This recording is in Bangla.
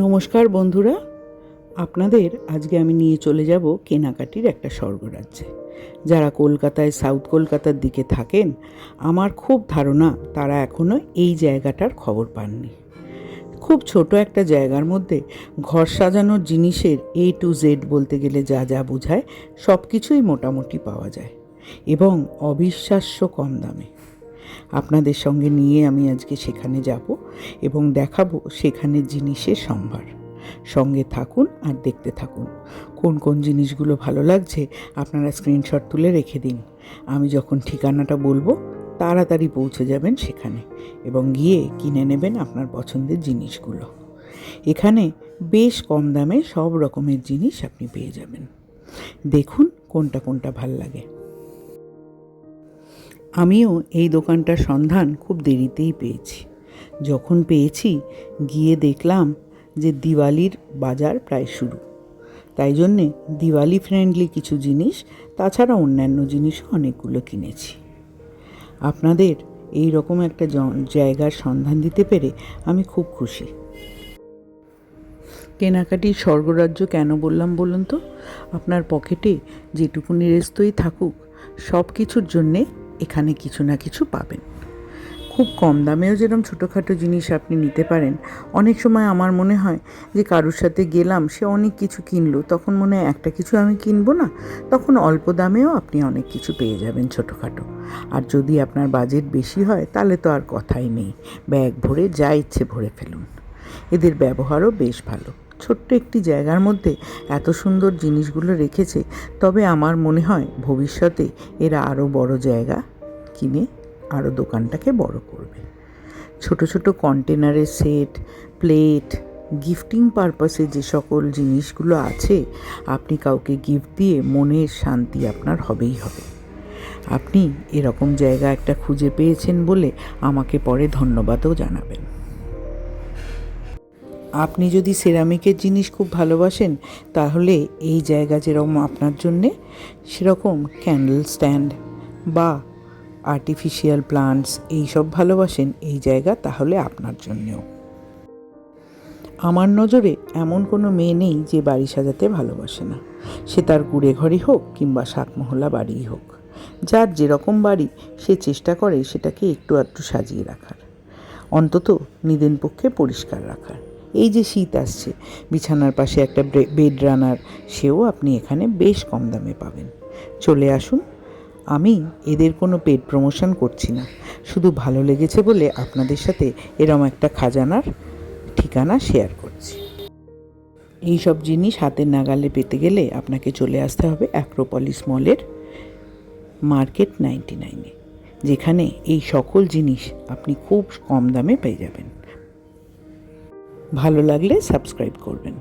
নমস্কার বন্ধুরা, আপনাদের আজকে আমি নিয়ে চলে যাব কেনাকাটির একটা স্বর্গরাজ্যে। যারা কলকাতায় সাউথ কলকাতার দিকে থাকেন, আমার খুব ধারণা তারা এখনও এই জায়গাটার খবর পাননি। খুব ছোট একটা জায়গার মধ্যে ঘর সাজানোর জিনিসের A to Z বলতে গেলে যা যা বোঝায় সব কিছুই মোটামুটি পাওয়া যায় এবং অবিশ্বাস্য কম দামে। আপনাদের সঙ্গে নিয়ে আমি আজকে সেখানে যাব এবং দেখাবো সেখানের জিনিসের সম্ভার। সঙ্গে থাকুন আর দেখতে থাকুন। কোন কোন জিনিসগুলো ভালো লাগছে আপনারা স্ক্রিনশট তুলে রেখে দিন। আমি যখন ঠিকানাটা বলবো তাড়াতাড়ি পৌঁছে যাবেন সেখানে এবং গিয়ে কিনে নেবেন আপনার পছন্দের জিনিসগুলো। এখানে বেশ কম দামে সব রকমের জিনিস আপনি পেয়ে যাবেন। দেখুন কোনটা কোনটা ভাল লাগে। আমিও এই দোকানটার সন্ধান খুব দেরিতেই পেয়েছি। যখন পেয়েছি গিয়ে দেখলাম যে দিওয়ালির বাজার প্রায় শুরু, তাই জন্যে দিওয়ালি ফ্রেন্ডলি কিছু জিনিস, তাছাড়া অন্যান্য জিনিসও অনেকগুলো কিনেছি। আপনাদের এই রকম একটা জায়গার সন্ধান দিতে পেরে আমি খুব খুশি। কেনাকাটির স্বর্গরাজ্য কেন বললাম বলুন তো? আপনার পকেটে যেটুকুনি রেস্তই থাকুক, সব কিছুর জন্যে এখানে কিছু না কিছু পাবেন। খুব কম দামেও যেরকম ছোটোখাটো জিনিস আপনি নিতে পারেন। অনেক সময় আমার মনে হয় যে কারোর সাথে গেলাম, সে অনেক কিছু কিনলো, তখন মনে হয় একটা কিছু আমি কিনবো না, তখন অল্প দামেও আপনি অনেক কিছু পেয়ে যাবেন ছোটোখাটো। আর যদি আপনার বাজেট বেশি হয় তাহলে তো আর কথাই নেই, ব্যাগ ভরে যা ইচ্ছে ভরে ফেলুন। এদের ব্যবহারও বেশ ভালো। ছোট্ট একটি জায়গার মধ্যে এত সুন্দর জিনিসগুলো রেখেছে, তবে আমার মনে হয় ভবিষ্যতে এরা আরও বড় জায়গা কিনে আরও দোকানটাকে বড় করবে। ছোট ছোট কন্টেনারের সেট, প্লেট, গিফটিং পারপাসে যে সকল জিনিসগুলো আছে, আপনি কাউকে গিফট দিয়ে মনের শান্তি আপনার হবেই হবে। আপনি এরকম জায়গা একটা খুঁজে পেয়েছেন বলে আমাকে পরে ধন্যবাদও জানাবেন। আপনি যদি সিরামিকের জিনিস খুব ভালোবাসেন, তাহলে এই জায়গা যেরকম আপনার জন্যে, সেরকম ক্যান্ডেল স্ট্যান্ড বা আর্টিফিশিয়াল প্লান্টস এইসব ভালোবাসেন, এই জায়গা তাহলে আপনার জন্যেও। আমার নজরে এমন কোনো মেয়ে নেই যে বাড়ি সাজাতে ভালোবাসে না, সে তার কুঁড়ে ঘরই হোক কিংবা সাতমহলা বাড়িই হোক। যার যেরকম বাড়ি সে চেষ্টা করে সেটাকে একটু আধটু সাজিয়ে রাখার, অন্তত নিদেন পক্ষে পরিষ্কার রাখার। এই যে শীত আসছে, বিছানার পাশে একটা বেড রানার, সেও আপনি এখানে বেশ কম দামে পাবেন। চলে আসুন। আমি এদের কোনো পেড প্রমোশন করছি না, শুধু ভালো লেগেছে বলে আপনাদের সাথে এরম একটা খাজানার ঠিকানা শেয়ার করছি। এই সব জিনিস হাতের নাগালে পেতে গেলে আপনাকে চলে আসতে হবে অ্যাক্রোপলিস মলের মার্কেট 99-এ, যেখানে এই সকল জিনিস আপনি খুব কম দামে পেয়ে যাবেন। ভালো লাগলে সাবস্ক্রাইব করবেন।